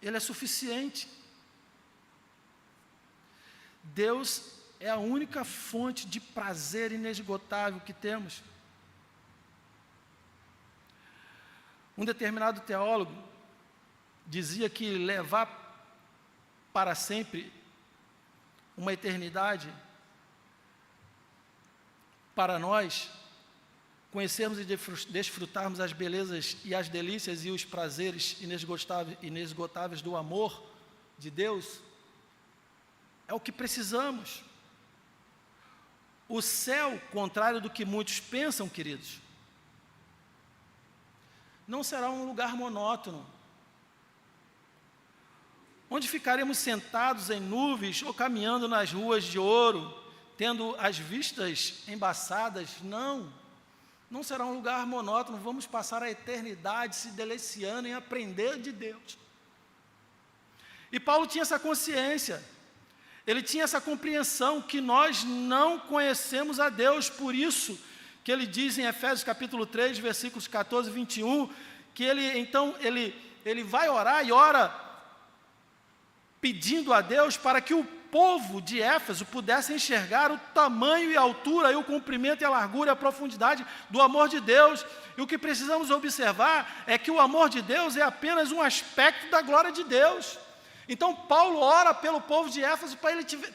Ele é suficiente. Deus é a única fonte de prazer inesgotável que temos. Um determinado teólogo dizia que levar para sempre uma eternidade, para nós conhecermos e desfrutarmos as belezas e as delícias e os prazeres inesgotáveis do amor de Deus, é o que precisamos. O céu, contrário do que muitos pensam, queridos, não será um lugar monótono, onde ficaremos sentados em nuvens ou caminhando nas ruas de ouro, tendo as vistas embaçadas. Não será um lugar monótono. Vamos passar a eternidade se deliciando em aprender de Deus. E Paulo tinha essa consciência, ele tinha essa compreensão que nós não conhecemos a Deus. Por isso que ele diz em Efésios capítulo 3, versículos 14 e 21, que ele vai orar e ora pedindo a Deus para que o povo de Éfeso pudesse enxergar o tamanho e a altura e o comprimento e a largura e a profundidade do amor de Deus. E o que precisamos observar é que o amor de Deus é apenas um aspecto da glória de Deus. Então Paulo ora pelo povo de Éfeso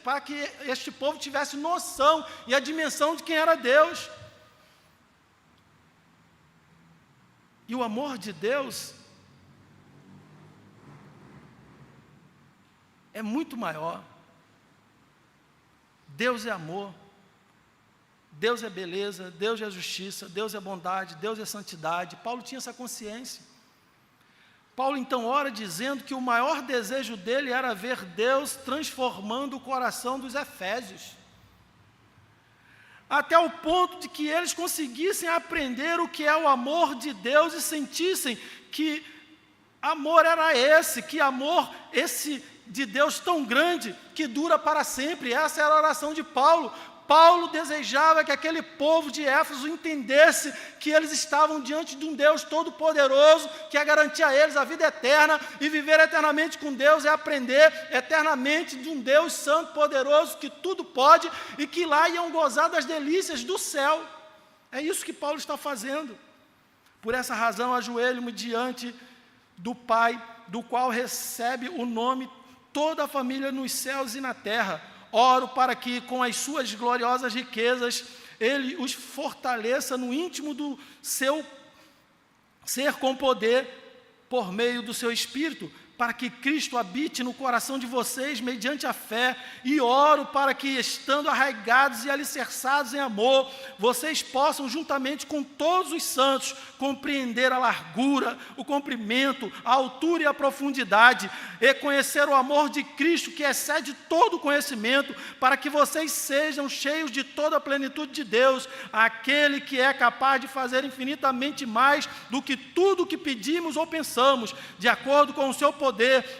para que este povo tivesse noção e a dimensão de quem era Deus. E o amor de Deus é muito maior. Deus é amor, Deus é beleza, Deus é justiça, Deus é bondade, Deus é santidade. Paulo tinha essa consciência. Paulo então ora dizendo que o maior desejo dele era ver Deus transformando o coração dos efésios, até o ponto de que eles conseguissem aprender o que é o amor de Deus e sentissem que amor era esse, que amor esse de Deus tão grande, que dura para sempre. Essa era a oração de Paulo. Paulo desejava que aquele povo de Éfeso entendesse que eles estavam diante de um Deus todo-poderoso, que ia garantir a eles a vida eterna, e viver eternamente com Deus é aprender eternamente de um Deus santo, poderoso, que tudo pode, e que lá iam gozar das delícias do céu. É isso que Paulo está fazendo. Por essa razão, ajoelho-me diante do Pai, do qual recebe o nome toda a família nos céus e na terra. Oro para que, com as suas gloriosas riquezas, Ele os fortaleça no íntimo do seu ser com poder, por meio do seu Espírito, para que Cristo habite no coração de vocês mediante a fé, e oro para que, estando arraigados e alicerçados em amor, vocês possam, juntamente com todos os santos, compreender a largura, o comprimento, a altura e a profundidade, e conhecer o amor de Cristo, que excede todo conhecimento, para que vocês sejam cheios de toda a plenitude de Deus, aquele que é capaz de fazer infinitamente mais do que tudo o que pedimos ou pensamos, de acordo com o seu poder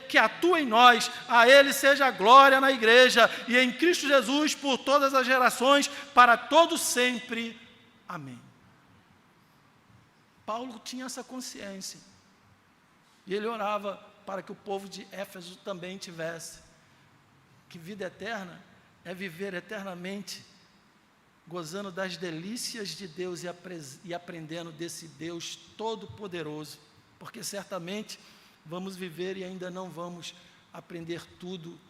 que atua em nós. A Ele seja a glória na igreja e em Cristo Jesus por todas as gerações, para todos sempre. Amém. Paulo tinha essa consciência, e ele orava para que o povo de Éfeso também tivesse, que vida eterna é viver eternamente, gozando das delícias de Deus e aprendendo desse Deus todo-poderoso, porque certamente vamos viver e ainda não vamos aprender tudo.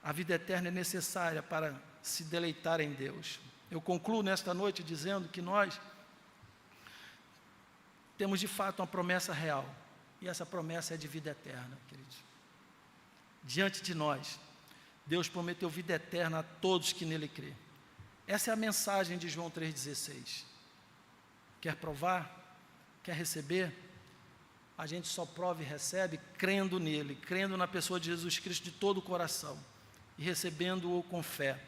A vida eterna é necessária para se deleitar em Deus. Eu concluo nesta noite dizendo que nós temos de fato uma promessa real, e essa promessa é de vida eterna, queridos. Diante de nós, Deus prometeu vida eterna a todos que nele crê. Essa é a mensagem de João 3,16. Quer provar? Quer receber? A gente só prova e recebe crendo nele, crendo na pessoa de Jesus Cristo de todo o coração, e recebendo-o com fé.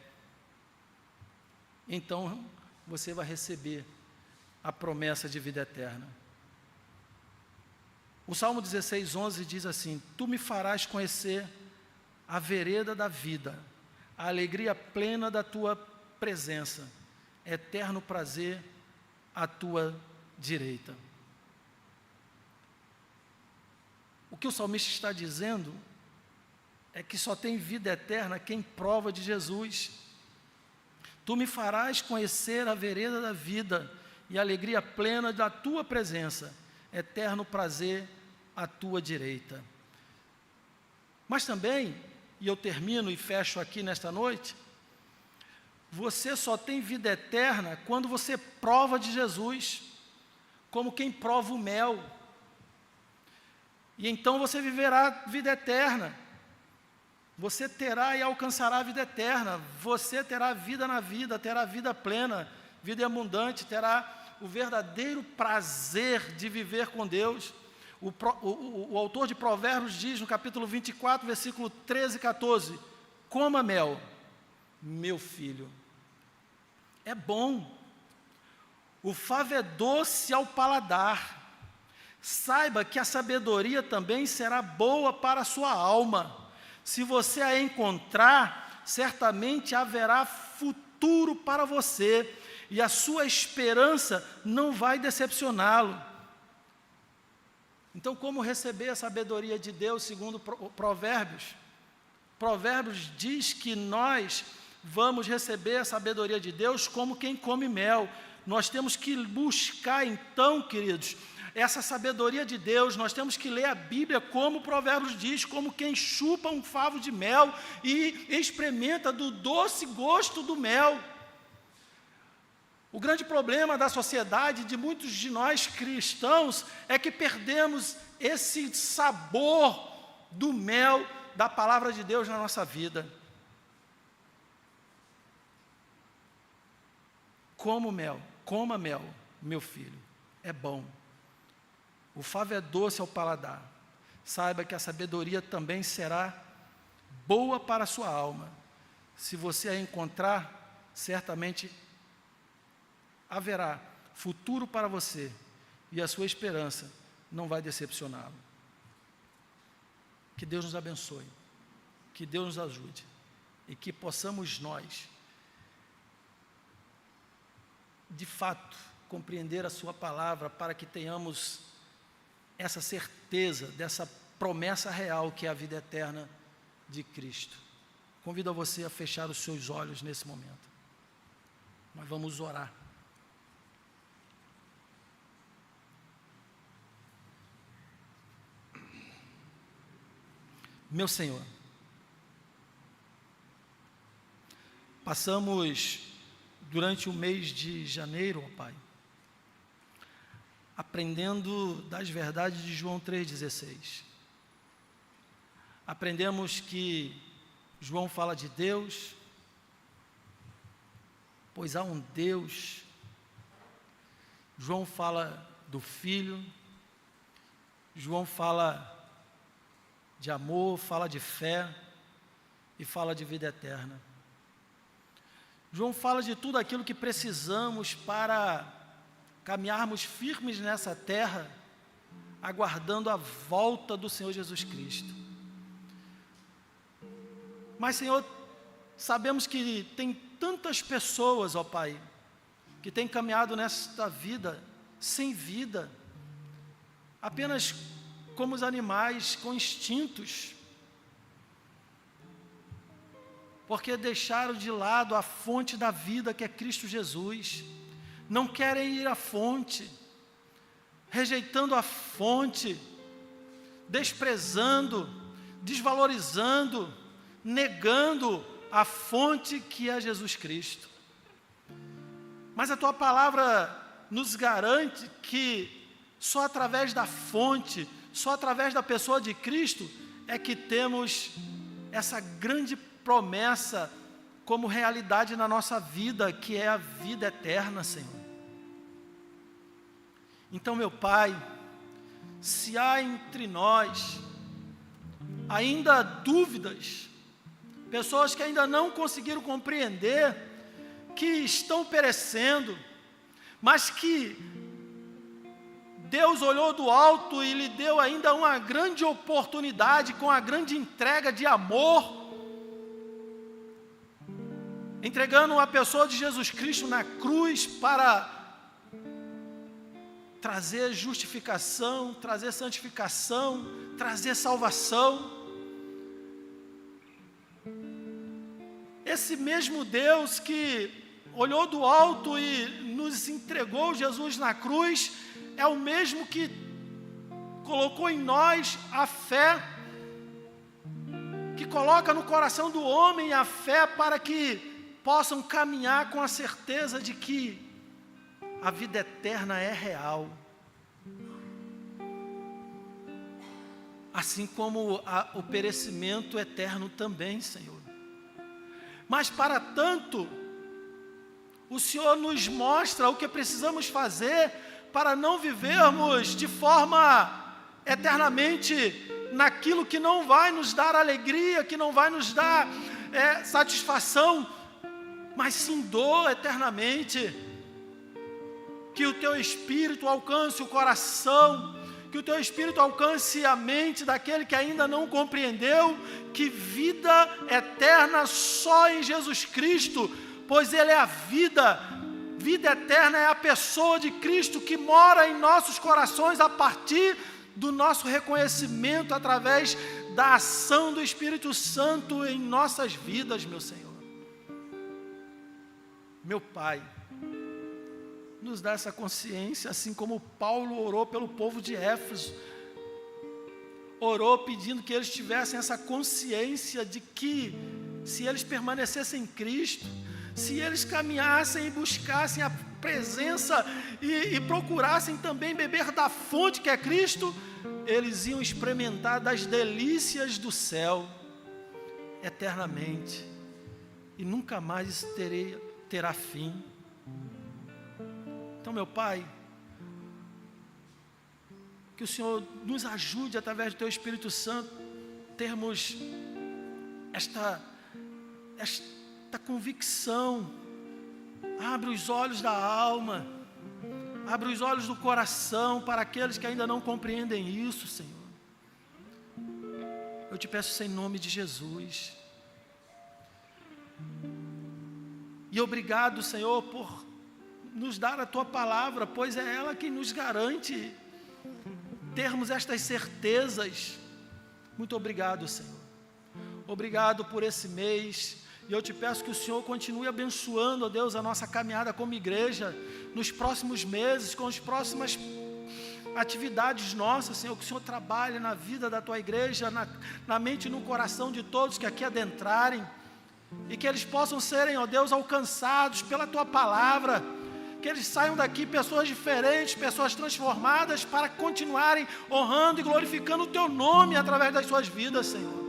Então, você vai receber a promessa de vida eterna. O Salmo 16:11 diz assim: Tu me farás conhecer a vereda da vida, a alegria plena da tua presença, eterno prazer à tua direita. O que o salmista está dizendo é que só tem vida eterna quem prova de Jesus. Tu me farás conhecer a vereda da vida e a alegria plena da tua presença, eterno prazer à tua direita. Mas também, e eu termino e fecho aqui nesta noite, você só tem vida eterna quando você prova de Jesus, como quem prova o mel. E então você viverá vida eterna. Você terá e alcançará a vida eterna. Você terá vida na vida, terá vida plena, vida abundante, terá o verdadeiro prazer de viver com Deus. O autor de Provérbios diz no capítulo 24, versículo 13 e 14: Coma mel, meu filho, é bom, o favo é doce ao paladar. Saiba que a sabedoria também será boa para a sua alma. Se você a encontrar, certamente haverá futuro para você, e a sua esperança não vai decepcioná-lo. Então, como receber a sabedoria de Deus segundo Provérbios? Provérbios diz que nós vamos receber a sabedoria de Deus como quem come mel. Nós temos que buscar então, queridos, essa sabedoria de Deus. Nós temos que ler a Bíblia como Provérbios diz, como quem chupa um favo de mel e experimenta do doce gosto do mel. O grande problema da sociedade, de muitos de nós cristãos, é que perdemos esse sabor do mel da palavra de Deus na nossa vida. Coma mel, meu filho, é bom. O favo é doce ao paladar. Saiba que a sabedoria também será boa para a sua alma. Se você a encontrar, certamente haverá futuro para você, e a sua esperança não vai decepcioná-lo. Que Deus nos abençoe, que Deus nos ajude, e que possamos nós de fato, compreender a sua palavra, para que tenhamos essa certeza dessa promessa real que é a vida eterna de Cristo. Convido a você a fechar os seus olhos nesse momento. Nós vamos orar. Meu Senhor, passamos durante o mês de janeiro, ó Pai, aprendendo das verdades de João 3,16. Aprendemos que João fala de Deus, pois há um Deus. João fala do Filho, João fala de amor, fala de fé e fala de vida eterna. João fala de tudo aquilo que precisamos para caminharmos firmes nessa terra, aguardando a volta do Senhor Jesus Cristo. Mas, Senhor, sabemos que tem tantas pessoas, ó Pai, que têm caminhado nesta vida sem vida, apenas como os animais, com instintos, porque deixaram de lado a fonte da vida, que é Cristo Jesus. Não querem ir à fonte, rejeitando a fonte, desprezando, desvalorizando, negando a fonte que é Jesus Cristo. Mas a Tua palavra nos garante que só através da fonte, só através da pessoa de Cristo é que temos essa grande promessa como realidade na nossa vida, que é a vida eterna, Senhor. Então, meu Pai, se há entre nós ainda dúvidas, pessoas que ainda não conseguiram compreender que estão perecendo, mas que Deus olhou do alto e lhe deu ainda uma grande oportunidade, com a grande entrega de amor, entregando a pessoa de Jesus Cristo na cruz para trazer justificação, trazer santificação, trazer salvação. Esse mesmo Deus que olhou do alto e nos entregou Jesus na cruz, é o mesmo que colocou em nós a fé, que coloca no coração do homem a fé para que possam caminhar com a certeza de que a vida eterna é real. Assim como o perecimento eterno também, Senhor. Mas para tanto, o Senhor nos mostra o que precisamos fazer para não vivermos de forma eternamente naquilo que não vai nos dar alegria, que não vai nos dar satisfação, mas sim dor eternamente. Que o Teu Espírito alcance o coração, que o Teu Espírito alcance a mente daquele que ainda não compreendeu que vida eterna só em Jesus Cristo, pois Ele é a vida. Vida eterna é a pessoa de Cristo que mora em nossos corações a partir do nosso reconhecimento, através da ação do Espírito Santo em nossas vidas, meu Senhor. Meu Pai, nos dá essa consciência, assim como Paulo orou pelo povo de Éfeso, orou pedindo que eles tivessem essa consciência de que, se eles permanecessem em Cristo, se eles caminhassem e buscassem a presença e procurassem também beber da fonte que é Cristo, eles iam experimentar das delícias do céu eternamente, e nunca mais isso terá fim. Então, meu Pai, que o Senhor nos ajude, através do Teu Espírito Santo, termos esta convicção. Abre os olhos da alma, abre os olhos do coração para aqueles que ainda não compreendem isso, Senhor. Eu te peço isso em nome de Jesus. E obrigado, Senhor, por nos dar a Tua palavra, pois é ela quem nos garante termos estas certezas. Muito obrigado, Senhor. Obrigado por esse mês. E eu te peço que o Senhor continue abençoando, ó Deus, a nossa caminhada como igreja, nos próximos meses, com as próximas atividades nossas, Senhor, que o Senhor trabalhe na vida da Tua igreja, na mente e no coração de todos que aqui adentrarem, e que eles possam serem, ó Deus, alcançados pela Tua palavra, que eles saiam daqui pessoas diferentes, pessoas transformadas, para continuarem honrando e glorificando o Teu nome através das suas vidas, Senhor.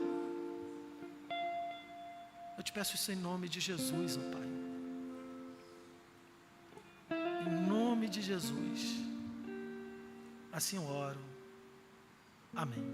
Eu te peço isso em nome de Jesus, ó Pai. Em nome de Jesus. Assim eu oro. Amém.